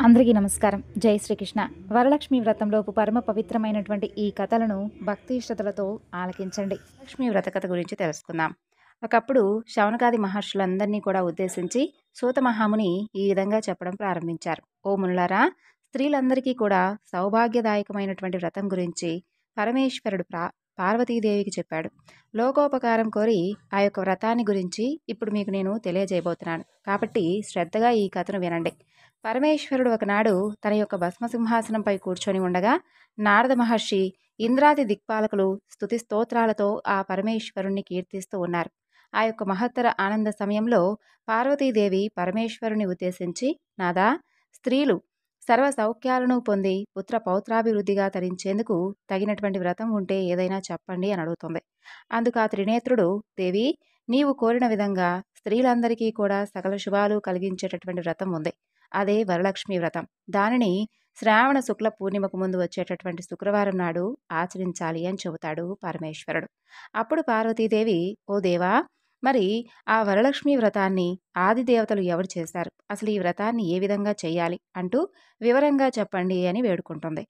అందరికీ నమస్కారం. జై శ్రీకృష్ణ. వరలక్ష్మి వ్రతంలోపు పరమ పవిత్రమైనటువంటి ఈ కథలను భక్తి శ్రద్ధలతో ఆలకించండి. లక్ష్మీ వ్రత కథ గురించి తెలుసుకుందాం. ఒకప్పుడు శౌనకాది మహర్షులందరినీ కూడా ఉద్దేశించి సూత మహాముని ఈ విధంగా చెప్పడం ప్రారంభించారు. ఓ మునులారా, స్త్రీలందరికీ కూడా సౌభాగ్యదాయకమైనటువంటి వ్రతం గురించి పరమేశ్వరుడు పార్వతీదేవికి చెప్పాడు. లోకోపకారం కోరి ఆ యొక్క వ్రతాన్ని గురించి ఇప్పుడు మీకు నేను తెలియజేయబోతున్నాను. కాబట్టి శ్రద్ధగా ఈ కథను వినండి. పరమేశ్వరుడు ఒకనాడు తన యొక్క భస్మసింహాసనంపై కూర్చొని ఉండగా నారద మహర్షి, ఇంద్రాది దిక్పాలకులు స్తుతి స్తోత్రాలతో ఆ పరమేశ్వరుణ్ణి కీర్తిస్తూ ఉన్నారు. ఆ యొక్క మహత్తర ఆనంద సమయంలో పార్వతీదేవి పరమేశ్వరుని ఉద్దేశించి, నాదా, స్త్రీలు సర్వ సౌఖ్యాలను పొంది పుత్ర పౌత్రాభివృద్ధిగా తరించేందుకు తగినటువంటి వ్రతం ఉంటే ఏదైనా చెప్పండి అని అడుగుతుంది. అందుకు ఆ త్రినేత్రుడు, దేవి, నీవు కోరిన విధంగా స్త్రీలందరికీ కూడా సకల శుభాలు కలిగించేటటువంటి వ్రతం ఉంది. అదే వరలక్ష్మి వ్రతం. దానిని శ్రావణ శుక్ల పూర్ణిమకు ముందు వచ్చేటటువంటి శుక్రవారం నాడు ఆచరించాలి అని చెబుతాడు పరమేశ్వరుడు. అప్పుడు పార్వతీదేవి, ఓ దేవా, మరి ఆ వరలక్ష్మి వ్రతాన్ని ఆదిదేవతలు ఎవరు చేశారు? అసలు ఈ వ్రతాన్ని ఏ విధంగా చేయాలి అంటూ వివరంగా చెప్పండి అని వేడుకుంటుంది.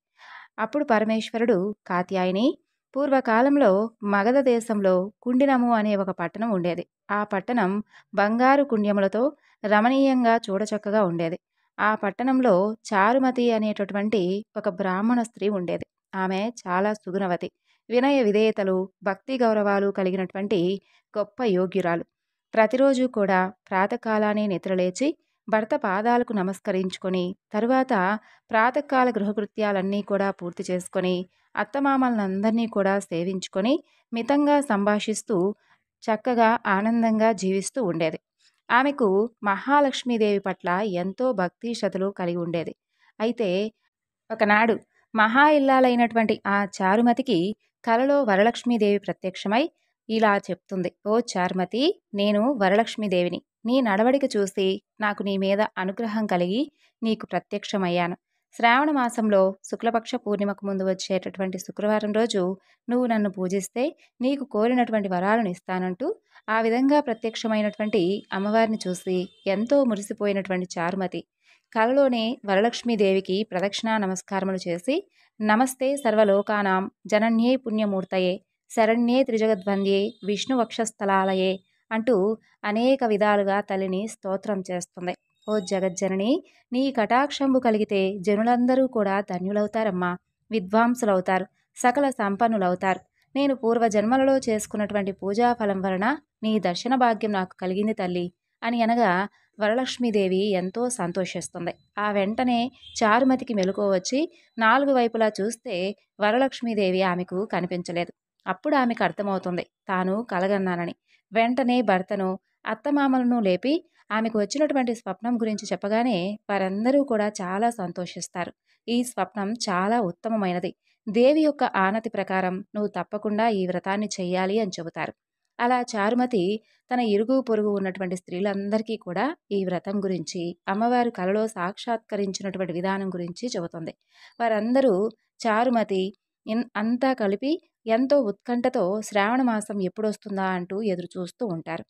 అప్పుడు పరమేశ్వరుడు, కాత్యాయని, పూర్వకాలంలో మగధ దేశంలో కుండినము అనే ఒక పట్టణం ఉండేది. ఆ పట్టణం బంగారు కుండ్యములతో రమణీయంగా చూడచక్కగా ఉండేది. ఆ పట్టణంలో చారుమతి అనేటటువంటి ఒక బ్రాహ్మణ స్త్రీ ఉండేది. ఆమె చాలా సుగుణవతి, వినయ విధేయతలు, భక్తి గౌరవాలు కలిగినటువంటి గొప్ప యోగ్యురాలు. ప్రతిరోజు కూడా ప్రాతకాలానే నిద్రలేచి భర్త పాదాలకు నమస్కరించుకొని తరువాత ప్రాతకాల గృహకృత్యాలన్నీ కూడా పూర్తి చేసుకొని అత్తమామలందరినీ కూడా సేవించుకొని మితంగా సంభాషిస్తూ చక్కగా ఆనందంగా జీవిస్తూ ఉండేది. ఆమెకు మహాలక్ష్మీదేవి పట్ల ఎంతో భక్తి శ్రద్ధలు కలిగి ఉండేది. అయితే ఒకనాడు మహా ఇల్లాలైనటువంటి ఆ చారుమతికి కలలో వరలక్ష్మీదేవి ప్రత్యక్షమై ఇలా చెప్తుంది. ఓ చారుమతి, నేను వరలక్ష్మీదేవిని. నీ నడవడిక చూసి నాకు నీ మీద అనుగ్రహం కలిగి నీకు ప్రత్యక్షమయ్యాను. శ్రావణ మాసంలో శుక్లపక్ష పూర్ణిమకు ముందు వచ్చేటటువంటి శుక్రవారం రోజు నువ్వు నన్ను పూజిస్తే నీకు కోరినటువంటి వరాలను ఇస్తానంటూ ఆ విధంగా ప్రత్యక్షమైనటువంటి అమ్మవారిని చూసి ఎంతో మురిసిపోయినటువంటి చారుమతి కలలోనే వరలక్ష్మీదేవికి ప్రదక్షిణా నమస్కారములు చేసి, నమస్తే సర్వలోకానాం జనన్యే పుణ్యమూర్తయే శరణ్యే త్రిజగద్వంద్యే విష్ణు వక్షస్థలాలయే అంటూ అనేక విధాలుగా తల్లిని స్తోత్రం చేస్తుంది. ఓ జగజ్జనని, నీ కటాక్షంబు కలిగితే జనులందరూ కూడా ధన్యులవుతారమ్మా, విద్వాంసులవుతారు, సకల సంపన్నులవుతారు. నేను పూర్వజన్మలలో చేసుకున్నటువంటి పూజాఫలం వలన నీ దర్శన భాగ్యం నాకు కలిగింది తల్లి అని అనగా వరలక్ష్మీదేవి ఎంతో సంతోషిస్తుంది. ఆ వెంటనే చారుమతికి మెలకువ వచ్చి 4 వైపులా చూస్తే వరలక్ష్మీదేవి ఆమెకు కనిపించలేదు. అప్పుడు ఆమెకు అర్థమవుతుంది తాను కలగన్నానని. వెంటనే భర్తను, అత్తమామలను లేపి ఆమెకు వచ్చినటువంటి స్వప్నం గురించి చెప్పగానే వారందరూ కూడా చాలా సంతోషిస్తారు. ఈ స్వప్నం చాలా ఉత్తమమైనది. దేవి యొక్క ఆనతి ప్రకారం నువ్వు తప్పకుండా ఈ వ్రతాన్ని చెయ్యాలి అని చెబుతారు. అలా చారుమతి తన ఇరుగు పొరుగు ఉన్నటువంటి స్త్రీలందరికీ కూడా ఈ వ్రతం గురించి, అమ్మవారు కలలో సాక్షాత్కరించినటువంటి విధానం గురించి చెబుతుంది. వారందరూ చారుమతి అంతా కలిపి ఎంతో ఉత్కంఠతో శ్రావణ మాసం ఎప్పుడొస్తుందా అంటూ ఎదురు చూస్తూ ఉంటారు.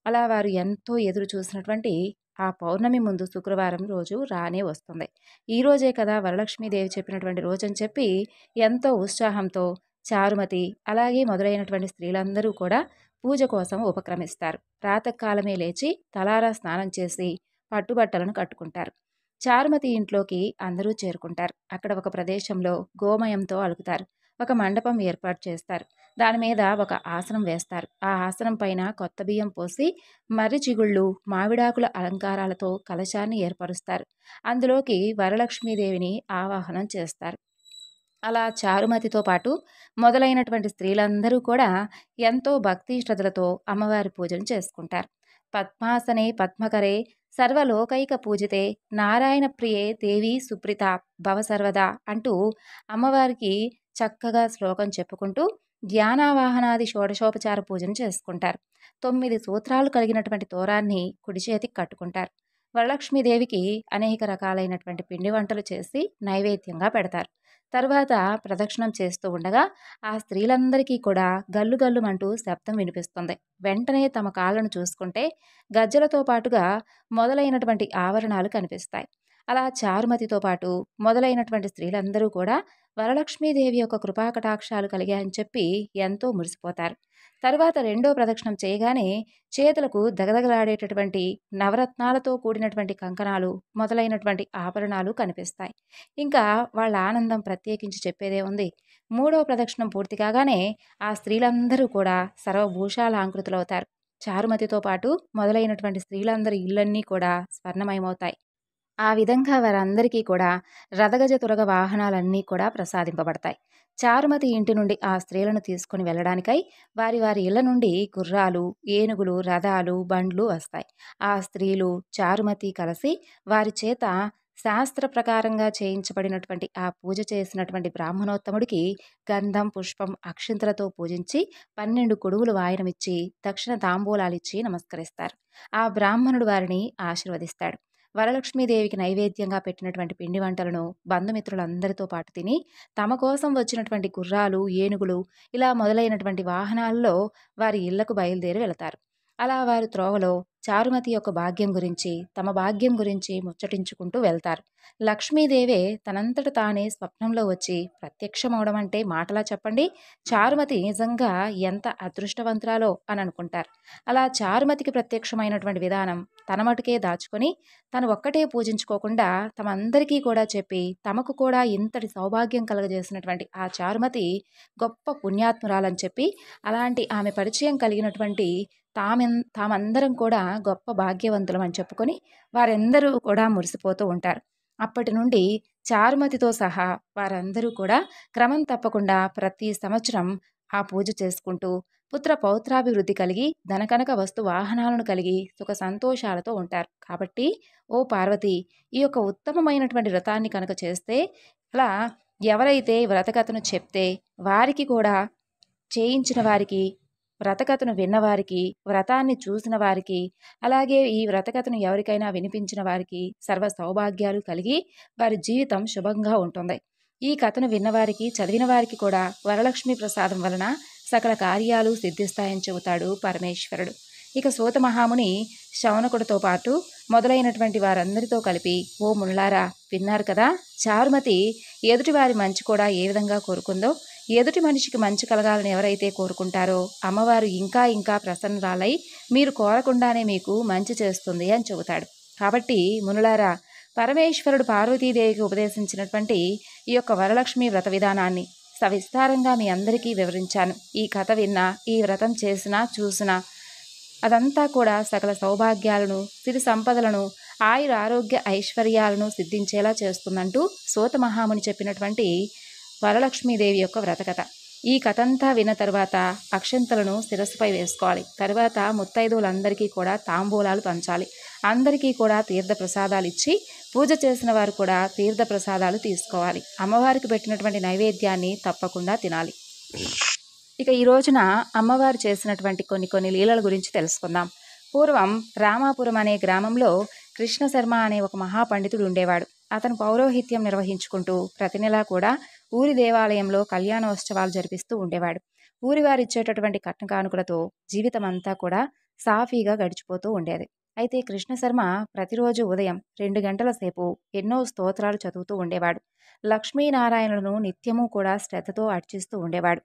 అలా వారు ఎంతో ఎదురు చూసినటువంటి ఆ పౌర్ణమి ముందు శుక్రవారం రోజు రానే వస్తుంది. ఈ రోజే కదా వరలక్ష్మీదేవి చెప్పినటువంటి రోజని చెప్పి ఎంతో ఉత్సాహంతో చారుమతి అలాగే మొదలైనటువంటి స్త్రీలందరూ కూడా పూజ కోసం ఉపక్రమిస్తారు. ప్రాతకాలమే లేచి తలారా స్నానం చేసి పట్టుబట్టలను కట్టుకుంటారు. చారుమతి ఇంట్లోకి అందరూ చేరుకుంటారు. అక్కడ ఒక ప్రదేశంలో గోమయంతో అలుకుతారు. ఒక మండపం ఏర్పాటు చేస్తారు. దాని మీద ఒక ఆసనం వేస్తారు. ఆ ఆసనం పైన కొత్త బియ్యం పోసి మర్రి చిగుళ్ళు, మామిడాకుల అలంకారాలతో కలశాన్ని ఏర్పరుస్తారు. అందులోకి వరలక్ష్మీదేవిని ఆవాహనం చేస్తారు. అలా చారుమతితో పాటు మొదలైనటువంటి స్త్రీలందరూ కూడా ఎంతో భక్తి శ్రద్ధలతో అమ్మవారి పూజను చేసుకుంటారు. పద్మాసనే పద్మకరే సర్వలోకైక పూజితే నారాయణ ప్రియే దేవి సుప్రీత భవ సర్వదా అంటూ అమ్మవారికి చక్కగా శ్లోకం చెప్పుకుంటూ ధ్యానావాహనాది షోడశోపచార పూజను చేసుకుంటారు. 9 సూత్రాలు కలిగినటువంటి తోరాన్ని కుడి చేతికి కట్టుకుంటారు. వరలక్ష్మీదేవికి అనేక రకాలైనటువంటి పిండి వంటలు చేసి నైవేద్యంగా పెడతారు. తర్వాత ప్రదక్షిణం చేస్తూ ఉండగా ఆ స్త్రీలందరికీ కూడా గల్లు గల్లుమంటూ శబ్దం వినిపిస్తుంది. వెంటనే తమ కాళ్ళను చూసుకుంటే గజ్జలతో పాటుగా మొదలైనటువంటి ఆవరణాలు కనిపిస్తాయి. అలా చారుమతితో పాటు మొదలైనటువంటి స్త్రీలందరూ కూడా వరలక్ష్మీదేవి యొక్క కృపాకటాక్షాలు కలిగాయని చెప్పి ఎంతో మురిసిపోతారు. తరువాత రెండో ప్రదక్షిణం చేయగానే చేతులకు దగదగలాడేటటువంటి నవరత్నాలతో కూడినటువంటి కంకణాలు మొదలైనటువంటి ఆభరణాలు కనిపిస్తాయి. ఇంకా వాళ్ళ ఆనందం ప్రత్యేకించి చెప్పేదే ఉంది. మూడో ప్రదక్షిణం పూర్తి కాగానే ఆ స్త్రీలందరూ కూడా సర్వభూషాలంకృతులవుతారు. చారుమతితో పాటు మొదలైనటువంటి స్త్రీలందరి ఇళ్ళన్నీ కూడా స్వర్ణమయమవుతాయి. ఆ విధంగా వారందరికీ కూడా రథగజ తురగ వాహనాలన్నీ కూడా ప్రసాదింపబడతాయి. చారుమతి ఇంటి నుండి ఆ స్త్రీలను తీసుకుని వెళ్ళడానికై వారి వారి ఇళ్ల నుండి గుర్రాలు, ఏనుగులు, రథాలు, బండ్లు వస్తాయి. ఆ స్త్రీలు చారుమతి కలిసి వారి చేత శాస్త్ర ప్రకారంగా చేయించబడినటువంటి ఆ పూజ చేసినటువంటి బ్రాహ్మణోత్తముడికి గంధం, పుష్పం, అక్షింతలతో పూజించి 12 కొడుగులు వాయనమిచ్చి దక్షిణ తాంబూలాలిచ్చి నమస్కరిస్తారు. ఆ బ్రాహ్మణుడు వారిని ఆశీర్వదిస్తాడు. వరలక్ష్మీదేవికి నైవేద్యంగా పెట్టినటువంటి పిండి వంటలను బంధుమిత్రులందరితో పాటు తిని తమ కోసం వచ్చినటువంటి గుర్రాలు, ఏనుగులు ఇలా మొదలైనటువంటి వాహనాల్లో వారి ఇళ్లకు బయలుదేరి వెళతారు. అలా వారు త్రోవలో చారుమతి యొక్క భాగ్యం గురించి, తమ భాగ్యం గురించి ముచ్చటించుకుంటూ వెళ్తారు. లక్ష్మీదేవే తనంతట తానే స్వప్నంలో వచ్చి ప్రత్యక్షమవడం అంటే మాటలా చెప్పండి. చారుమతి నిజంగా ఎంత అదృష్టవంతురాలో అని అనుకుంటారు. అలా చారుమతికి ప్రత్యక్షమైనటువంటి విధానం తన మటుకే దాచుకొని తను ఒక్కటే పూజించుకోకుండా తమందరికీ కూడా చెప్పి తమకు కూడా ఇంతటి సౌభాగ్యం కలగజేసినటువంటి ఆ చారుమతి గొప్ప పుణ్యాత్మురాలని చెప్పి, అలాంటి ఆమె పరిచయం కలిగినటువంటి తామందరం కూడా గొప్ప భాగ్యవంతులం అని చెప్పుకొని వారందరూ కూడా మురిసిపోతూ ఉంటారు. అప్పటి నుండి చారుమతితో సహా వారందరూ కూడా క్రమం తప్పకుండా ప్రతి సంవత్సరం ఆ పూజ చేసుకుంటూ పుత్ర పౌత్రాభివృద్ధి కలిగి ధనకనక వస్తు వాహనాలను కలిగి సుఖ సంతోషాలతో ఉంటారు. కాబట్టి ఓ పార్వతి, ఈ యొక్క ఉత్తమమైనటువంటి వ్రతాన్ని కనుక చేస్తే, అలా ఎవరైతే వ్రతకథను చెప్తే వారికి కూడా, చేయించిన వారికి, వ్రతకథను విన్నవారికి, వ్రతాన్ని చూసిన వారికి, అలాగే ఈ వ్రతకథను ఎవరికైనా వినిపించిన వారికి సర్వ సౌభాగ్యాలు కలిగి వారి జీవితం శుభంగా ఉంటుంది. ఈ కథను విన్నవారికి, చదివిన వారికి కూడా వరలక్ష్మి ప్రసాదం వలన సకల కార్యాలు సిద్ధిస్తాయని చెబుతాడు పరమేశ్వరుడు. ఇక సూత మహాముని శౌనకుడితో పాటు మొదలైనటువంటి వారందరితో కలిపి, ఓ మునులారా, విన్నారు కదా, చారుమతి ఎదుటివారి మంచి కూడా ఏ విధంగా కోరుకుందో, ఎదుటి మనిషికి మంచి కలగాలని ఎవరైతే కోరుకుంటారో అమ్మవారు ఇంకా ఇంకా ప్రసన్నురాలై మీరు కోరకుండానే మీకు మంచి చేస్తుంది అని చెబుతాడు. కాబట్టి మునులారా, పరమేశ్వరుడు పార్వతీదేవికి ఉపదేశించినటువంటి ఈ యొక్క వరలక్ష్మి వ్రత విధానాన్ని సవిస్తారంగా మీ అందరికీ వివరించాను. ఈ కథ విన్నా, ఈ వ్రతం చేసినా చూసినా అదంతా కూడా సకల సౌభాగ్యాలను, సిరి సంపదలను, ఆయుర ఆరోగ్య ఐశ్వర్యాలను సిద్ధించేలా చేస్తుందంటూ సూత మహాముని చెప్పినటువంటి వరలక్ష్మీదేవి యొక్క వ్రతకథ. ఈ కథంతా విన్న తరువాత అక్షంతలను శిరస్సుపై వేసుకోవాలి. తరువాత ముత్తైదువులందరికీ కూడా తాంబూలాలు పంచాలి. అందరికీ కూడా తీర్థ ప్రసాదాలు ఇచ్చి పూజ చేసిన వారు కూడా తీర్థ ప్రసాదాలు తీసుకోవాలి. అమ్మవారికి పెట్టినటువంటి నైవేద్యాన్ని తప్పకుండా తినాలి. ఇక ఈ రోజున అమ్మవారు చేసినటువంటి కొన్ని లీలల గురించి తెలుసుకుందాం. పూర్వం రామాపురం అనే గ్రామంలో కృష్ణశర్మ అనే ఒక మహాపండితుడు ఉండేవాడు. అతను పౌరోహిత్యం నిర్వహించుకుంటూ ప్రతి నెలా కూడా ఊరి దేవాలయంలో కళ్యాణోత్సవాలు జరిపిస్తూ ఉండేవాడు. ఊరి వారిచ్చేటటువంటి కట్న కానుకలతో జీవితం అంతా కూడా సాఫీగా గడిచిపోతూ ఉండేది. అయితే కృష్ణశర్మ ప్రతిరోజు ఉదయం 2 గంటల సేపు ఎన్నో స్తోత్రాలు చదువుతూ ఉండేవాడు. లక్ష్మీనారాయణులను నిత్యము కూడా శ్రద్ధతో అర్చిస్తూ ఉండేవాడు.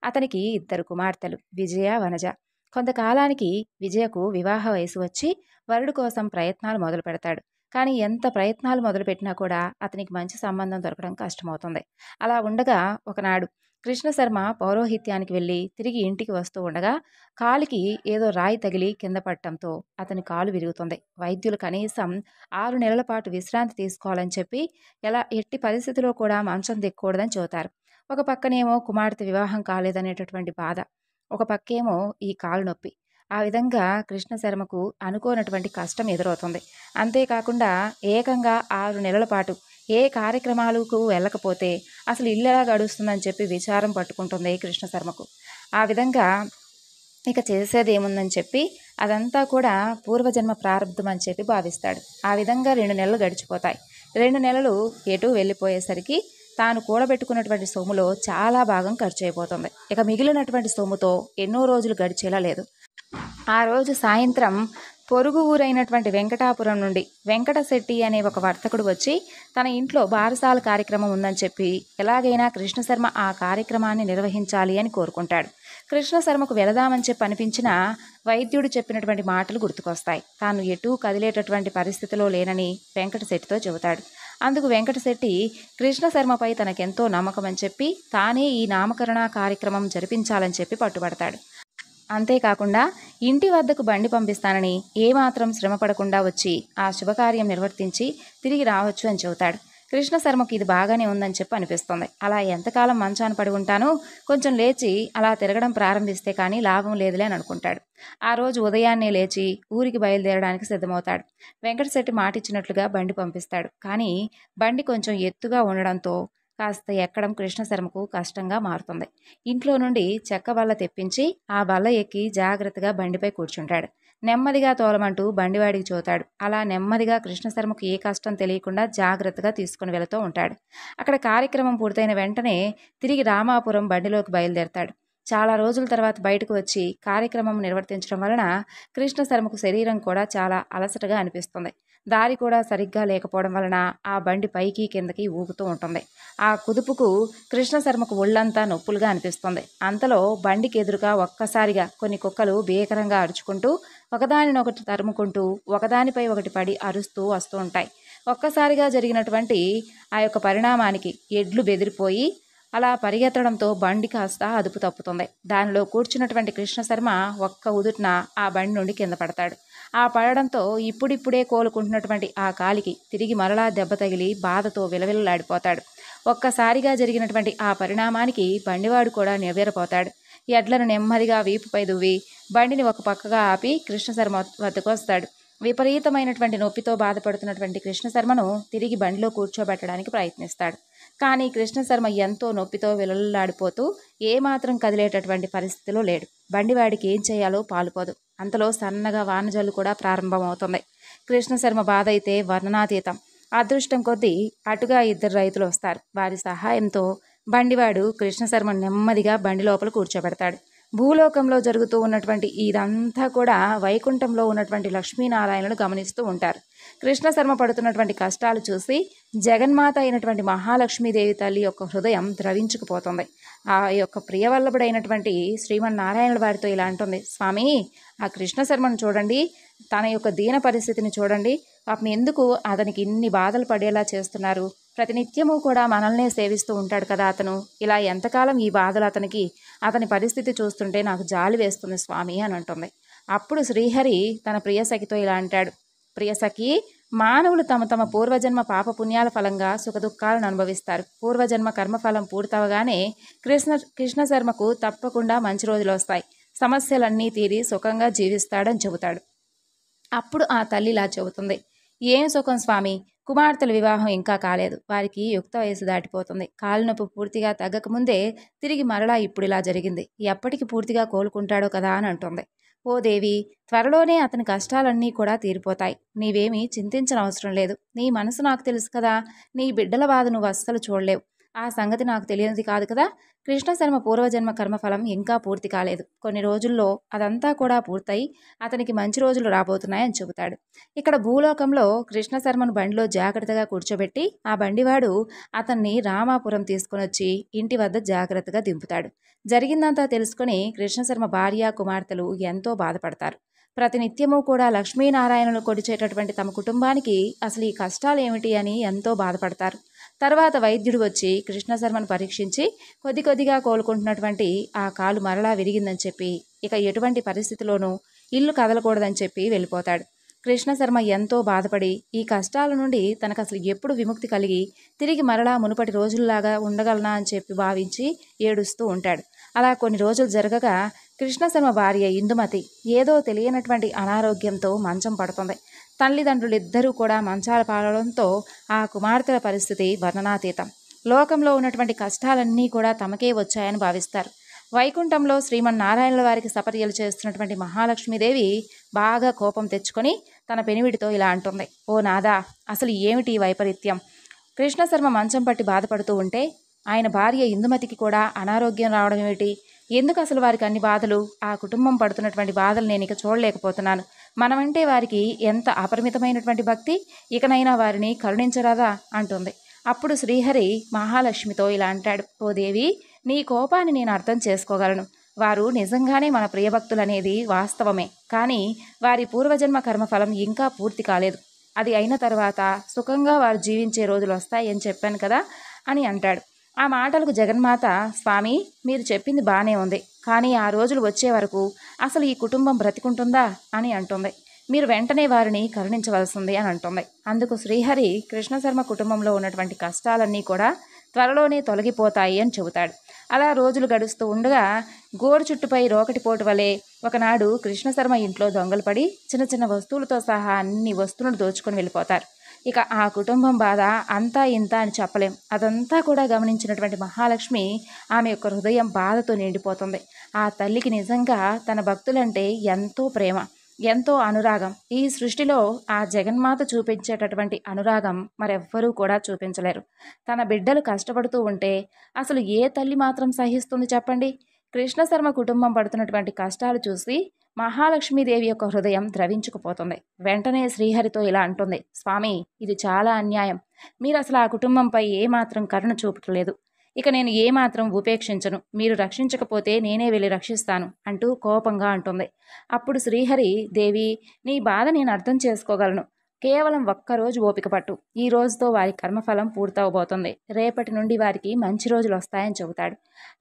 అతనికి 2 కుమార్తెలు, విజయ, వనజ. కొంతకాలానికి విజయకు వివాహ వయసు వచ్చి వరుడు కోసం ప్రయత్నాలు మొదలు పెడతాడు. కానీ ఎంత ప్రయత్నాలు మొదలుపెట్టినా కూడా అతనికి మంచి సంబంధం దొరకడం కష్టమవుతుంది. అలా ఉండగా ఒకనాడు కృష్ణశర్మ పౌరోహిత్యానికి వెళ్ళి తిరిగి ఇంటికి వస్తూ ఉండగా కాలికి ఏదో రాయి తగిలి కింద పడటంతో అతని కాలు విరుగుతుంది. వైద్యులు కనీసం 6 నెలల పాటు విశ్రాంతి తీసుకోవాలని చెప్పి ఎట్టి పరిస్థితిలో కూడా మంచం దిక్కకూడదని చెబుతారు. ఒక పక్కనేమో కుమార్తె వివాహం కాలేదనేటటువంటి బాధ, ఒక పక్కేమో ఈ కాలు నొప్పి. ఆ విధంగా కృష్ణశర్మకు అనుకోనటువంటి కష్టం ఎదురవుతుంది. అంతేకాకుండా ఏకంగా 6 నెలల పాటు ఏ కార్యక్రమాలకు వెళ్ళకపోతే అసలు ఇల్లు ఎలా గడుస్తుందని చెప్పి విచారం పట్టుకుంటుంది కృష్ణశర్మకు. ఆ విధంగా ఇక చేసేదేముందని చెప్పి అదంతా కూడా పూర్వజన్మ ప్రారంభం అని చెప్పి భావిస్తాడు. ఆ విధంగా 2 నెలలు గడిచిపోతాయి. 2 నెలలు ఎటు వెళ్ళిపోయేసరికి తాను కూడబెట్టుకున్నటువంటి సొమ్ములో చాలా భాగం ఖర్చు అయిపోతుంది. ఇక మిగిలినటువంటి సొమ్ముతో ఎన్నో రోజులు గడిచేలా లేదు. ఆ రోజు సాయంత్రం పొరుగు ఊరైనటువంటి వెంకటాపురం నుండి వెంకటశెట్టి అనే ఒక వర్తకుడు వచ్చి తన ఇంట్లో బారసాల కార్యక్రమం ఉందని చెప్పి ఎలాగైనా కృష్ణశర్మ ఆ కార్యక్రమాన్ని నిర్వహించాలి అని కోరుకుంటాడు. కృష్ణశర్మకు వెళదామని చెప్పి అనిపించినా వైద్యుడు చెప్పినటువంటి మాటలు గుర్తుకొస్తాయి. తాను ఎటూ కదిలేటటువంటి పరిస్థితిలో లేనని వెంకటశెట్టితో చెబుతాడు. అందుకు వెంకటశెట్టి కృష్ణశర్మపై తనకెంతో నమ్మకం అని చెప్పి తానే ఈ నామకరణ కార్యక్రమం జరిపించాలని చెప్పి పట్టుబడతాడు. అంతేకాకుండా ఇంటి వద్దకు బండి పంపిస్తానని ఏమాత్రం శ్రమ పడకుండా వచ్చి ఆ శుభకార్యం నిర్వర్తించి తిరిగి రావచ్చు అని చెబుతాడు. కృష్ణశర్మకు ఇది బాగానే ఉందని చెప్పి అనిపిస్తుంది. అలా ఎంతకాలం మంచాన పడి ఉంటానో, కొంచెం లేచి అలా తిరగడం ప్రారంభిస్తే కానీ లాభం లేదులే అని అనుకుంటాడు. ఆ రోజు ఉదయాన్నే లేచి ఊరికి బయలుదేరడానికి సిద్ధమవుతాడు. వెంకటశెట్టి మాటిచ్చినట్లుగా బండి పంపిస్తాడు. కానీ బండి కొంచెం ఎత్తుగా ఉండడంతో కాస్త ఎక్కడం కృష్ణశర్మకు కష్టంగా మారుతుంది. ఇంట్లో నుండి చెక్క బల్ల తెప్పించి ఆ బల్ల ఎక్కి జాగ్రత్తగా బండిపై కూర్చుంటాడు. నెమ్మదిగా తోలమంటూ బండివాడికి చూతాడు. అలా నెమ్మదిగా కృష్ణశర్మకు ఏ కష్టం తెలియకుండా జాగ్రత్తగా తీసుకుని వెళుతూ ఉంటాడు. అక్కడ కార్యక్రమం పూర్తయిన వెంటనే తిరిగి రామాపురం బండిలోకి బయలుదేరతాడు. చాలా రోజుల తర్వాత బయటకు వచ్చి కార్యక్రమం నిర్వర్తించడం వలన కృష్ణశర్మకు శరీరం కూడా చాలా అలసటగా అనిపిస్తుంది. దారి కూడా సరిగ్గా లేకపోవడం వలన ఆ బండి పైకి కిందకి ఊగుతూ ఉంటుంది. ఆ కుదుపుకు కృష్ణశర్మకు ఒళ్ళంతా నొప్పులుగా అనిపిస్తుంది. అంతలో బండికి ఎదురుగా ఒక్కసారిగా కొన్ని కుక్కలు భీకరంగా అరుచుకుంటూ ఒకదానినొకటి తరుముకుంటూ ఒకదానిపై ఒకటి పడి అరుస్తూ వస్తూ ఉంటాయి. ఒక్కసారిగా జరిగినటువంటి ఆ యొక్క పరిణామానికి ఎడ్లు బెదిరిపోయి అలా పరిగెత్తడంతో బండి కాస్త అదుపు తప్పుతుంది. దానిలో కూర్చున్నటువంటి కృష్ణశర్మ ఒక్క ఉదుటిన ఆ బండి నుండి కింద పడతాడు. ఆ పడడంతో ఇప్పుడిప్పుడే కోలుకుంటున్నటువంటి ఆ కాలికి తిరిగి మరలా దెబ్బ తగిలి బాధతో విలవిలలాడిపోతాడు. ఒక్కసారిగా జరిగినటువంటి ఆ పరిణామానికి బండివాడు కూడా నివ్వెరపోతాడు. ఎడ్లను నెమ్మదిగా వీపుపై దువ్వి బండిని ఒక పక్కగా ఆపి కృష్ణశర్మ వద్దకు వస్తాడు. విపరీతమైనటువంటి నొప్పితో బాధపడుతున్నటువంటి కృష్ణశర్మను తిరిగి బండిలో కూర్చోబెట్టడానికి ప్రయత్నిస్తాడు. కానీ కృష్ణశర్మ ఎంతో నొప్పితో విలలాడిపోతూ ఏమాత్రం కదిలేటటువంటి పరిస్థితిలో లేడు. బండివాడికి ఏం చేయాలో పాలుపోదు. అంతలో సన్నగా వానజల్లు కూడా ప్రారంభమవుతుంది. కృష్ణశర్మ బాధ అయితే వర్ణనాతీతం. అదృష్టం కొద్దీ అటుగా 2 రైతులు వస్తారు. వారి సహాయంతో బండివాడు కృష్ణశర్మ నెమ్మదిగా బండి లోపల కూర్చోబెడతాడు. భూలోకంలో జరుగుతూ ఉన్నటువంటి ఇదంతా కూడా వైకుంఠంలో ఉన్నటువంటి లక్ష్మీనారాయణులు గమనిస్తూ ఉంటారు. కృష్ణశర్మ పడుతున్నటువంటి కష్టాలు చూసి జగన్మాత అయినటువంటి మహాలక్ష్మీదేవి తల్లి యొక్క హృదయం ద్రవించుకుపోతుంది. ఆ యొక్క ప్రియవల్లభుడైనటువంటి శ్రీమన్నారాయణుల వారితో ఇలా అంటుంది, స్వామి, ఆ కృష్ణశర్మను చూడండి, తన యొక్క దీన పరిస్థితిని చూడండి, పాపం ఎందుకు అతనికి ఇన్ని బాధలు పడేలా చేస్తున్నారు? ప్రతినిత్యము కూడా మనల్నే సేవిస్తూ ఉంటాడు కదా అతను, ఇలా ఎంతకాలం ఈ బాధలు అతని పరిస్థితి చూస్తుంటే నాకు జాలి వేస్తుంది స్వామి అని అంటుంది. అప్పుడు శ్రీహరి తన ప్రియసఖితో ఇలా అంటాడు, ప్రియసఖి, మానవులు తమ తమ పూర్వజన్మ పాపపుణ్యాల ఫలంగా సుఖదుఖాలను అనుభవిస్తారు. పూర్వజన్మ కర్మఫలం పూర్తవగానే కృష్ణశర్మకు తప్పకుండా మంచి రోజులు వస్తాయి. సమస్యలన్నీ తీరి సుఖంగా జీవిస్తాడని చెబుతాడు. అప్పుడు ఆ తల్లి ఇలా చెబుతుంది, ఏం సుఖం స్వామి, కుమార్తెల వివాహం ఇంకా కాలేదు. వారికి యుక్త వయసు దాటిపోతుంది. కాలునొప్పి పూర్తిగా తగ్గకముందే తిరిగి మరలా ఇప్పుడు ఇలా జరిగింది. ఎప్పటికి పూర్తిగా కోలుకుంటాడో కదా అని అంటుంది. ఓ దేవి, త్వరలోనే అతని కష్టాలన్నీ కూడా తీరిపోతాయి. నీవేమీ చింతించనవసరం లేదు. నీ మనసు నాకు తెలుసు కదా. నీ బిడ్డల బాధ నువ్వు అస్సలు చూడలేవు. ఆ సంగతి నాకు తెలియనిది కాదు కదా. కృష్ణశర్మ పూర్వజన్మ కర్మఫలం ఇంకా పూర్తి కాలేదు. కొన్ని రోజుల్లో అదంతా కూడా పూర్తయి అతనికి మంచి రోజులు రాబోతున్నాయని చెబుతాడు. ఇక్కడ భూలోకంలో కృష్ణశర్మను బండిలో జాగ్రత్తగా కూర్చోబెట్టి ఆ బండివాడు అతన్ని రామాపురం తీసుకుని వచ్చి ఇంటి వద్ద జాగ్రత్తగా దింపుతాడు. జరిగిందంతా తెలుసుకుని కృష్ణశర్మ భార్య కుమార్తెలు ఎంతో బాధపడతారు. ప్రతినిత్యము కూడా లక్ష్మీనారాయణను కొడిచేటటువంటి తమ కుటుంబానికి అసలు ఈ కష్టాలు ఏమిటి అని ఎంతో బాధపడతారు. తర్వాత వైద్యుడు వచ్చి కృష్ణశర్మను పరీక్షించి కొద్ది కొద్దిగా కోలుకుంటున్నటువంటి ఆ కాలు మరలా విరిగిందని చెప్పి ఇక ఎటువంటి పరిస్థితిలోనూ ఇల్లు కదలకూడదని చెప్పి వెళ్ళిపోతాడు. కృష్ణశర్మ ఎంతో బాధపడి ఈ కష్టాల నుండి తనకు అసలు ఎప్పుడు విముక్తి కలిగి తిరిగి మరలా మునుపటి రోజుల్లాగా ఉండగలనా అని చెప్పి భావించి ఏడుస్తూ ఉంటాడు. అలా కొన్ని రోజులు జరగగా కృష్ణశర్మ భార్య ఇందుమతి ఏదో తెలియనటువంటి అనారోగ్యంతో మంచం పడుతుంది. తల్లిదండ్రులిద్దరూ కూడా మంచాల పాలడంతో ఆ కుమార్తెల పరిస్థితి వర్ణనాతీతం. లోకంలో ఉన్నటువంటి కష్టాలన్నీ కూడా తమకే వచ్చాయని భావిస్తారు. వైకుంఠంలో శ్రీమన్నారాయణుల వారికి సపర్యలు చేస్తున్నటువంటి మహాలక్ష్మీదేవి బాగా కోపం తెచ్చుకొని తన పెనివిడితో ఇలా అంటుంది, ఓ నాదా, అసలు ఏమిటి వైపరీత్యం? కృష్ణశర్మ మంచం పట్టి బాధపడుతూ ఉంటే ఆయన భార్య ఇందుమతికి కూడా అనారోగ్యం రావడం ఏమిటి? ఎందుకు అసలు వారికి అన్ని బాధలు? ఆ కుటుంబం పడుతున్నటువంటి బాధలు నేను ఇక చూడలేకపోతున్నాను. మనమంటే వారికి ఎంత అపరిమితమైనటువంటి భక్తి, ఇకనైనా వారిని కరుణించరాదా అంటుంది. అప్పుడు శ్రీహరి మహాలక్ష్మితో ఇలా అంటాడు, ఓ దేవి, నీ కోపాన్ని నేను అర్థం చేసుకోగలను. వారు నిజంగానే మన ప్రియభక్తులనేది వాస్తవమే. కానీ వారి పూర్వజన్మ కర్మఫలం ఇంకా పూర్తి కాలేదు. అది అయిన తర్వాత సుఖంగా వారు జీవించే రోజులు వస్తాయని చెప్పాను కదా అని అంటాడు. ఆ మాటలకు జగన్మాత, స్వామి, మీరు చెప్పింది బాగానే ఉంది, కానీ ఆ రోజులు వచ్చే వరకు అసలు ఈ కుటుంబం బ్రతికుంటుందా అని అంటుంది. మీరు వెంటనే వారిని కరుణించవలసింది అని అంటుంది. అందుకు శ్రీహరి కృష్ణశర్మ కుటుంబంలో ఉన్నటువంటి కష్టాలన్నీ కూడా త్వరలోనే తొలగిపోతాయి అని చెబుతాడు. అలా రోజులు గడుస్తూ ఉండగా గోరు చుట్టుపై రోకటి పోటు వలె ఒకనాడు కృష్ణశర్మ ఇంట్లో దొంగలు పడి చిన్న చిన్న వస్తువులతో సహా అన్ని వస్తువులను దోచుకొని వెళ్ళిపోతారు. ఇక ఆ కుటుంబం బాధ అంతా ఇంత అని చెప్పలేం. అదంతా కూడా గమనించినటువంటి మహాలక్ష్మి ఆమె యొక్క హృదయం బాధతో నిండిపోతుంది. ఆ తల్లికి నిజంగా తన భక్తులంటే ఎంతో ప్రేమ, ఎంతో అనురాగం. ఈ సృష్టిలో ఆ జగన్మాత చూపించేటటువంటి అనురాగం మరెవ్వరూ కూడా చూపించలేరు. తన బిడ్డలు కష్టపడుతూ ఉంటే అసలు ఏ తల్లి మాత్రం సహిస్తుంది చెప్పండి? కృష్ణశర్మ కుటుంబం పడుతున్నటువంటి కష్టాలు చూసి మహాలక్ష్మీదేవి యొక్క హృదయం ద్రవించుకుపోతుంది. వెంటనే శ్రీహరితో ఇలా అంటుంది, స్వామి, ఇది చాలా అన్యాయం. మీరు అసలు ఆ కుటుంబంపై ఏమాత్రం కరుణ చూపట్లేదు. ఇక నేను ఏమాత్రం ఉపేక్షించను. మీరు రక్షించకపోతే నేనే వెళ్ళి రక్షిస్తాను అంటూ కోపంగా అంటుంది. అప్పుడు శ్రీహరి, దేవి, నీ బాధ నేను అర్థం చేసుకోగలను. కేవలం ఒక్కరోజు ఓపిక పట్టు. ఈ రోజుతో వారి కర్మఫలం పూర్తవబోతుంది. రేపటి నుండి వారికి మంచి రోజులు వస్తాయని చెబుతాడు.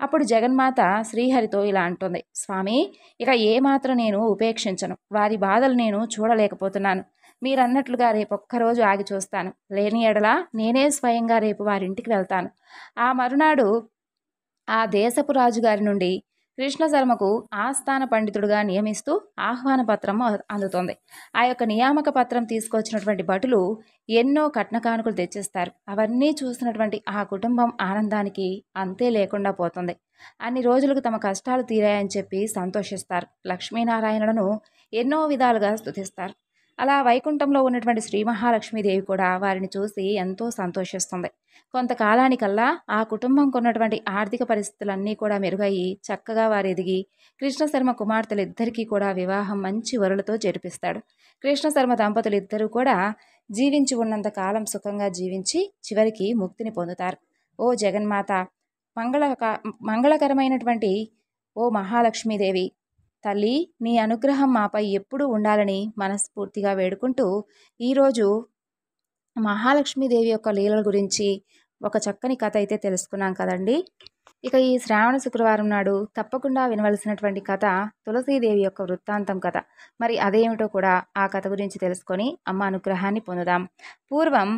అప్పుడు జగన్మాత శ్రీహరితో ఇలా అంటుంది, స్వామి, ఇక ఏమాత్రం నేను ఉపేక్షించను. వారి బాధలు నేను చూడలేకపోతున్నాను. మీరన్నట్లుగా రేపొక్కరోజు ఆగి చూస్తాను. లేని ఎడల నేనే స్వయంగా రేపు వారింటికి వెళ్తాను. ఆ మరునాడు ఆ దేశపు రాజుగారి నుండి కృష్ణశర్మకు ఆస్థాన పండితుడుగా నియమిస్తూ ఆహ్వాన పత్రం అందుతుంది. ఆ యొక్క నియామక పత్రం తీసుకొచ్చినటువంటి భటులు ఎన్నో కట్న కానుకలు తెచ్చిస్తారు. అవన్నీ చూసినటువంటి ఆ కుటుంబం ఆనందానికి అంతే లేకుండా పోతుంది. అన్ని రోజులకు తమ కష్టాలు తీరాయని చెప్పి సంతోషిస్తారు. లక్ష్మీనారాయణులను ఎన్నో విధాలుగా స్తుతిస్తారు. అలా వైకుంఠంలో ఉన్నటువంటి శ్రీ మహాలక్ష్మీదేవి కూడా వారిని చూసి ఎంతో సంతోషిస్తుంది. కొంతకాలానికల్లా ఆ కుటుంబంకు ఉన్నటువంటి ఆర్థిక పరిస్థితులన్నీ కూడా మెరుగయ్యి చక్కగా వారు ఎదిగి కృష్ణశర్మ కుమార్తెలిద్దరికీ కూడా వివాహం మంచి వరులతో జరిపిస్తాడు. కృష్ణశర్మ దంపతులు ఇద్దరూ కూడా జీవించి ఉన్నంత కాలం సుఖంగా జీవించి చివరికి ముక్తిని పొందుతారు. ఓ జగన్మాత, మంగళకరమైనటువంటి ఓ మహాలక్ష్మీదేవి తల్లి, నీ అనుగ్రహం మాపై ఎప్పుడూ ఉండాలని మనస్ఫూర్తిగా వేడుకుంటూ ఈరోజు మహాలక్ష్మీదేవి యొక్క లీలల గురించి ఒక చక్కని కథ అయితే తెలుసుకున్నాం కదండి. ఇక ఈ శ్రావణ శుక్రవారం నాడు తప్పకుండా వినవలసినటువంటి కథ తులసీదేవి యొక్క వృత్తాంతం కథ. మరి అదేమిటో కూడా ఆ కథ గురించి తెలుసుకొని అమ్మ అనుగ్రహాన్ని పొందుదాం. పూర్వం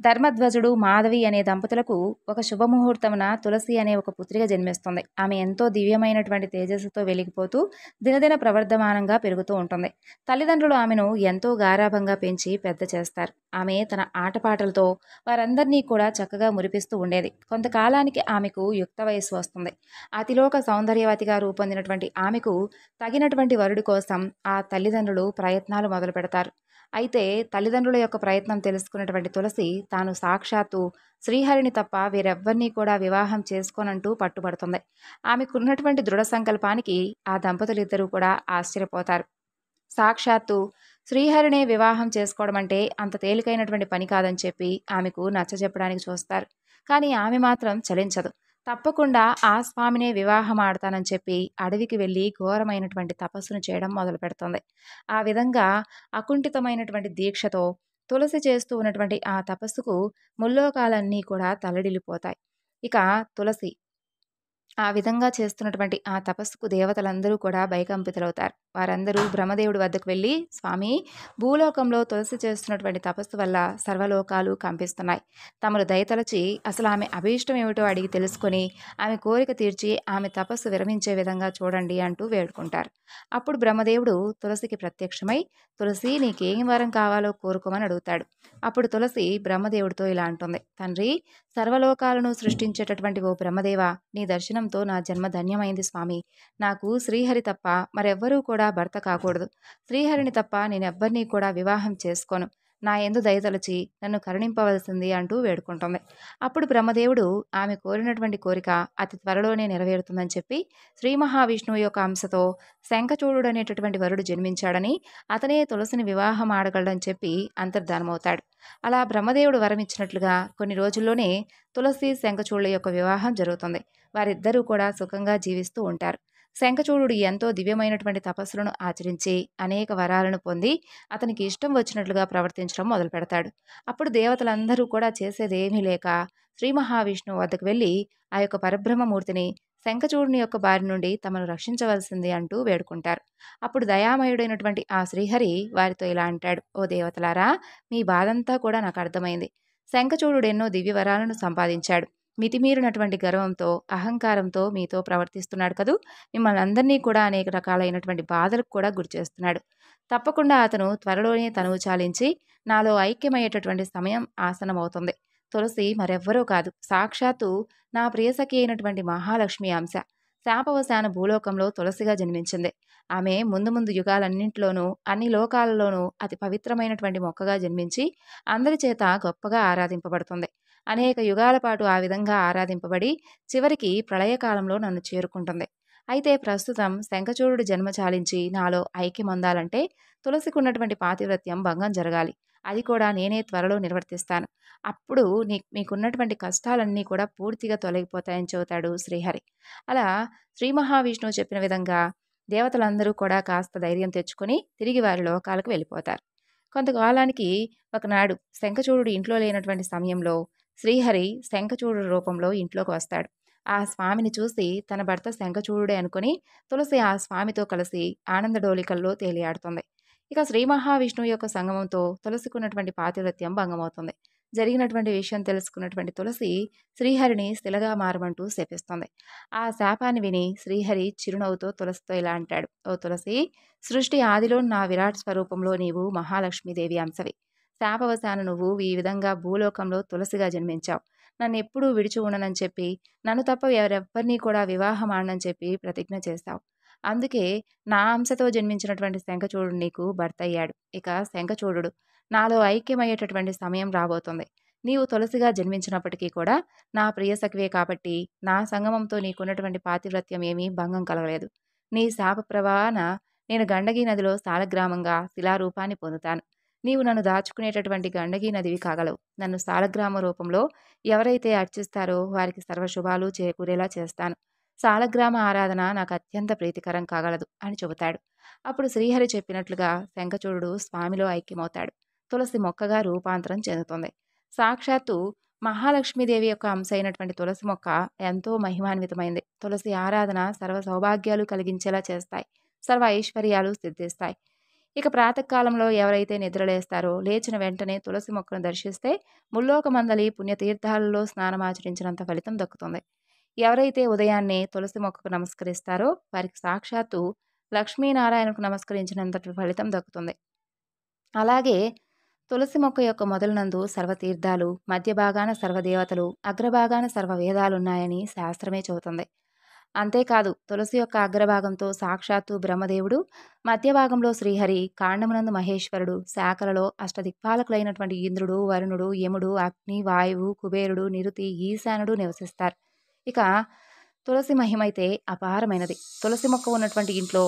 ధర్మధ్వజుడు, మాధవి అనే దంపతులకు ఒక శుభముహూర్తమున తులసి అనే ఒక పుత్రిక జన్మిస్తుంది. ఆమె ఎంతో దివ్యమైనటువంటి తేజస్సుతో వెలిగిపోతూ దినదిన ప్రవర్ధమానంగా పెరుగుతూ ఉంటుంది. తల్లిదండ్రులు ఆమెను ఎంతో గారాభంగా పెంచి పెద్ద చేస్తారు. ఆమె తన ఆటపాటలతో వారందరినీ కూడా చక్కగా మురిపిస్తూ ఉండేది. కొంతకాలానికి ఆమెకు యుక్త వయస్సు వస్తుంది. అతిలోక సౌందర్యవతిగా రూపొందినటువంటి ఆమెకు తగినటువంటి వరుడి కోసం ఆ తల్లిదండ్రులు ప్రయత్నాలు మొదలు పెడతారు. అయితే తల్లిదండ్రుల యొక్క ప్రయత్నం తెలుసుకున్నటువంటి తులసి తాను సాక్షాత్తు శ్రీహరిని తప్ప వేరెవ్వరినీ కూడా వివాహం చేసుకోనంటూ పట్టుబడుతుంది. ఆమెకున్నటువంటి దృఢ సంకల్పానికి ఆ దంపతులిద్దరూ కూడా ఆశ్చర్యపోతారు. సాక్షాత్తు శ్రీహరినే వివాహం చేసుకోవడం అంటే అంత తేలికైనటువంటి పని కాదని చెప్పి ఆమెకు నచ్చజెప్పడానికి చూస్తారు. కానీ ఆమె మాత్రం చలించదు. తప్పకుండా ఆ స్వామినే వివాహం ఆడతానని చెప్పి అడవికి వెళ్ళి ఘోరమైనటువంటి తపస్సును చేయడం మొదలు పెడుతుంది. ఆ విధంగా అకుంఠితమైనటువంటి దీక్షతో తులసి చేస్తూ ఉన్నటువంటి ఆ తపస్సుకు ముల్లోకాలన్నీ కూడా తల్లడిల్లిపోతాయి. ఇక తులసి ఆ విధంగా చేస్తున్నటువంటి ఆ తపస్సుకు దేవతలందరూ కూడా భయకంపితులవుతారు. వారందరూ బ్రహ్మదేవుడి వద్దకు వెళ్ళి, స్వామి, భూలోకంలో తులసి చేస్తున్నటువంటి తపస్సు వల్ల సర్వలోకాలు కంపిస్తున్నాయి. తమరు దయతలచి అసలు ఆమె అభీష్టం ఏమిటో అడిగి తెలుసుకొని ఆమె కోరిక తీర్చి ఆమె తపస్సు విరమించే విధంగా చూడండి అంటూ వేడుకుంటారు. అప్పుడు బ్రహ్మదేవుడు తులసికి ప్రత్యక్షమై, తులసి, నీకేం వరం కావాలో కోరుకోమని అడుగుతాడు. అప్పుడు తులసి బ్రహ్మదేవుడితో ఇలా అంటుంది, తండ్రి, సర్వలోకాలను సృష్టించేటటువంటి ఓ బ్రహ్మదేవ, నీ దర్శనంతో నా జన్మ ధన్యమైంది స్వామి. నాకు శ్రీహరి తప్ప మరెవ్వరూ కూడా భర్త కాకూడదు. శ్రీహరిని తప్ప నేనెవ్వరినీ కూడా వివాహం చేసుకోను. నా యందు దయతలచి నన్ను కరుణింపవలసింది అంటూ వేడుకుంటుంది. అప్పుడు బ్రహ్మదేవుడు ఆమె కోరినటువంటి కోరిక అతి త్వరలోనే నెరవేరుతుందని చెప్పి శ్రీ మహావిష్ణువు యొక్క అంశతో శంఖచూడుడు అనేటటువంటి వరుడు జన్మించాడని, అతనే తులసిని వివాహం ఆడగలడని చెప్పి అంతర్ధానమవుతాడు. అలా బ్రహ్మదేవుడు వరమిచ్చినట్లుగా కొన్ని రోజుల్లోనే తులసి శంఖచూడుల యొక్క వివాహం జరుగుతుంది. వారిద్దరూ కూడా సుఖంగా జీవిస్తూ ఉంటారు. శంఖచూడుడు ఎంతో దివ్యమైనటువంటి తపస్సులను ఆచరించి అనేక వరాలను పొంది అతనికి ఇష్టం వచ్చినట్లుగా ప్రవర్తించడం మొదలు పెడతాడు. అప్పుడు దేవతలందరూ కూడా చేసేదేమీ లేక శ్రీ మహావిష్ణువు వద్దకు వెళ్ళి ఆ యొక్క పరబ్రహ్మమూర్తిని శంఖచూడుని యొక్క బారి నుండి తమను రక్షించవలసింది అంటూ వేడుకుంటారు. అప్పుడు దయామయుడైనటువంటి ఆ శ్రీహరి వారితో ఇలా అంటాడు: ఓ దేవతలారా, మీ బాధంతా కూడా నాకు అర్థమైంది. శంఖచూడుడు ఎన్నో దివ్య వరాలను సంపాదించాడు. మితిమీరినటువంటి గర్వంతో అహంకారంతో మీతో ప్రవర్తిస్తున్నాడు కదూ. మిమ్మల్ని అందరినీ కూడా అనేక రకాలైనటువంటి బాధలకు కూడా గురి చేస్తున్నాడు. తప్పకుండా అతను త్వరలోనే తనువు చాలించి నాలో ఐక్యమయ్యేటటువంటి సమయం ఆసనమవుతుంది. తులసి మరెవ్వరూ కాదు, సాక్షాత్తు నా ప్రియసఖి అయినటువంటి మహాలక్ష్మి అంశ. శాపవశాన భూలోకంలో తులసిగా జన్మించింది. ఆమె ముందు ముందు యుగాలన్నింటిలోనూ అన్ని లోకాలలోనూ అతి పవిత్రమైనటువంటి మొక్కగా జన్మించి అందరి చేత గొప్పగా ఆరాధింపబడుతుంది. అనేక యుగాల పాటు ఆ విధంగా ఆరాధింపబడి చివరికి ప్రళయకాలంలో నన్ను చేరుకుంటుంది. అయితే ప్రస్తుతం శంఖచూడుడు జన్మ చాలించి నాలో ఐక్యమొందాలంటే తులసికున్నటువంటి పాతివ్రత్యం భంగం జరగాలి. అది కూడా నేనే త్వరలో నిర్వర్తిస్తాను. అప్పుడు మీకున్నటువంటి కష్టాలన్నీ కూడా పూర్తిగా తొలగిపోతాయని చెబుతాడు శ్రీహరి. అలా శ్రీ మహావిష్ణువు చెప్పిన విధంగా దేవతలందరూ కూడా కాస్త ధైర్యం తెచ్చుకొని తిరిగి వారి లోకాలకు వెళ్ళిపోతారు. కొంతకాలానికి ఒకనాడు శంఖచూడుడు ఇంట్లో లేనటువంటి సమయంలో శ్రీహరి శంఖచూడుడు రూపంలో ఇంట్లోకి వస్తాడు. ఆ స్వామిని చూసి తన భర్త శంఖచూడుడే అనుకుని తులసి ఆ స్వామితో కలిసి ఆనందడోలికల్లో తేలియాడుతుంది. ఇక శ్రీ మహావిష్ణువు యొక్క సంగమంతో తులసికున్నటువంటి పాతివ్రత్యం భంగమవుతుంది. జరిగినటువంటి విషయం తెలుసుకున్నటువంటి తులసి శ్రీహరిని శిలగా మారమంటూ శపిస్తుంది. ఆ శాపాన్ని విని శ్రీహరి చిరునవ్వుతో తులసితో ఇలా అంటాడు: ఓ తులసి, సృష్టి ఆదిలో నా విరాట్ స్వరూపంలో నీవు మహాలక్ష్మీదేవి అంశవి. శాపవశాన నువ్వు ఈ విధంగా భూలోకంలో తులసిగా జన్మించావు. నన్ను ఎప్పుడూ విడిచి ఉండనని చెప్పి, నన్ను తప్ప ఎవరెవ్వరినీ కూడా వివాహం ఆడనని చెప్పి ప్రతిజ్ఞ చేశావు. అందుకే నా అంశతో జన్మించినటువంటి శంఖచూడుడు నీకు భర్త అయ్యాడు. ఇక శంఖచూడుడు నాలో ఐక్యమయ్యేటటువంటి సమయం రాబోతుంది. నీవు తులసిగా జన్మించినప్పటికీ కూడా నా ప్రియసఖివే కాబట్టి నా సంగమంతో నీకున్నటువంటి పాతివ్రత్యం ఏమీ భంగం కలగలేదు. నీ శాప ప్రభావాన నేను గండకీ నదిలో సాలగ్రామంగా శిలారూపాన్ని పొందుతాను. నీవు నన్ను దాచుకునేటటువంటి గండకీ నదివి కాగలవు. నన్ను సాలగ్రామ రూపంలో ఎవరైతే అర్చిస్తారో వారికి సర్వశుభాలు చేకూరేలా చేస్తాను. సాలగ్రామ ఆరాధన నాకు అత్యంత ప్రీతికరం కాగలదు అని చెబుతాడు. అప్పుడు శ్రీహరి చెప్పినట్లుగా శంఖచూడుడు స్వామిలో ఐక్యమవుతాడు. తులసి మొక్కగా రూపాంతరం చెందుతుంది. సాక్షాత్తు మహాలక్ష్మీదేవి యొక్క అంశ అయినటువంటి తులసి మొక్క ఎంతో మహిమాన్వితమైంది. తులసి ఆరాధన సర్వ సౌభాగ్యాలు కలిగించేలా చేస్తాయి. సర్వ ఐశ్వర్యాలు సిద్ధిస్తాయి. ఇక ప్రాతకాలంలో ఎవరైతే నిద్రలేస్తారో లేచిన వెంటనే తులసి మొక్కను దర్శిస్తే ముల్లోకమందలి పుణ్యతీర్థాలలో స్నానమాచరించినంత ఫలితం దక్కుతుంది. ఎవరైతే ఉదయాన్నే తులసి మొక్కకు నమస్కరిస్తారో వారికి సాక్షాత్తు లక్ష్మీనారాయణకు నమస్కరించినంతటి ఫలితం దక్కుతుంది. అలాగే తులసి మొక్క యొక్క మొదలనందు సర్వతీర్థాలు, మధ్య భాగాన సర్వదేవతలు, అగ్రభాగాన సర్వవేదాలున్నాయని శాస్త్రమే చెబుతుంది. అంతేకాదు తులసి యొక్క అగ్రభాగంతో సాక్షాత్తు బ్రహ్మదేవుడు, మధ్య భాగంలో శ్రీహరి, కాండమునందు మహేశ్వరుడు, శాఖలలో అష్టదిక్పాలకులైనటువంటి ఇంద్రుడు, వరుణుడు, యముడు, అగ్ని, వాయువు, కుబేరుడు, నిరుతి, ఈశానుడు నివసిస్తారు. ఇక తులసి మహిమైతే అపారమైనది. తులసి మొక్క ఉన్నటువంటి ఇంట్లో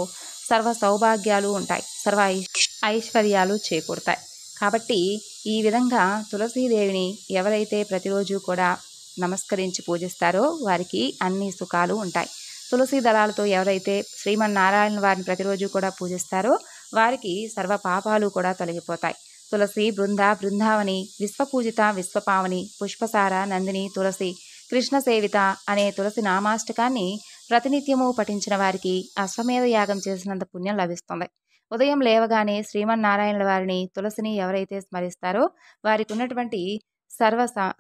సర్వ సౌభాగ్యాలు ఉంటాయి, సర్వ ఐశ్వర్యాలు చేకూరుతాయి. కాబట్టి ఈ విధంగా తులసీదేవిని ఎవరైతే ప్రతిరోజు కూడా నమస్కరించి పూజిస్తారో వారికి అన్ని సుఖాలు ఉంటాయి. తులసి దళాలతో ఎవరైతే శ్రీమన్నారాయణ వారిని ప్రతిరోజు కూడా పూజిస్తారో వారికి సర్వ పాపాలు కూడా తొలగిపోతాయి. తులసి బృందావని, విశ్వపూజిత విశ్వపావని, పుష్పసార నందిని తులసి, కృష్ణ సేవిత అనే తులసి నామాష్టకాన్ని ప్రతినిత్యము పఠించిన వారికి అశ్వమేధ యాగం చేసినంత పుణ్యం లభిస్తుంది. ఉదయం లేవగానే శ్రీమన్నారాయణుల వారిని, తులసిని ఎవరైతే స్మరిస్తారో వారికి ఉన్నటువంటి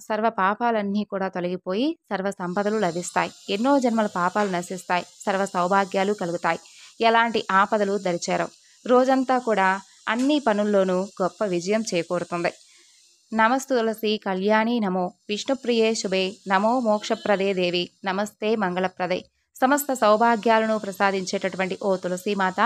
సర్వ పాపాలన్నీ కూడా తొలగిపోయి సర్వ సంపదలు లభిస్తాయి. ఎన్నో జన్మల పాపాలు నశిస్తాయి. సర్వ సౌభాగ్యాలు కలుగుతాయి. ఎలాంటి ఆపదలు దరిచేరవు. రోజంతా కూడా అన్ని పనుల్లోనూ గొప్ప విజయం చేకూరుతుంది. నమస్తు తులసి కళ్యాణి నమో విష్ణుప్రియే శుభే నమో మోక్షప్రదే దేవి నమస్తే మంగళప్రదే. సమస్త సౌభాగ్యాలను ప్రసాదించేటటువంటి ఓ తులసీమాత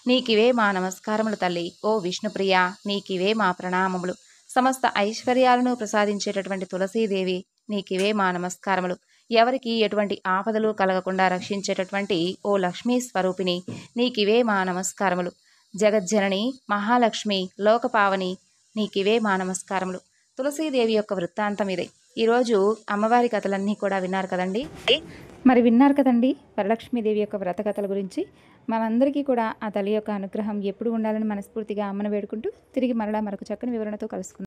నీకివే మా నమస్కారములు తల్లి. ఓ విష్ణుప్రియ నీకివే మా ప్రణామములు. సమస్త ఐశ్వర్యాలను ప్రసాదించేటటువంటి తులసీదేవి నీకివే మా నమస్కారములు. ఎవరికి ఎటువంటి ఆపదలు కలగకుండా రక్షించేటటువంటి ఓ లక్ష్మీ స్వరూపిణి నీకివే మా నమస్కారములు. జగజ్జనని మహాలక్ష్మి లోకపావని నీకివే మా నమస్కారములు. తులసీదేవి యొక్క వృత్తాంతం ఇదే. ఈరోజు అమ్మవారి కథలన్నీ కూడా విన్నారు కదండి. మరి విన్నారు కదండి వరలక్ష్మీదేవి యొక్క వ్రత కథల గురించి. మనందరికీ కూడా ఆ తల్లి యొక్క అనుగ్రహం ఎప్పుడు ఉండాలని మనస్ఫూర్తిగా అమ్మను వేడుకుంటూ తిరిగి మరలా మరొక చక్కని వివరణతో కలుసుకుందాం.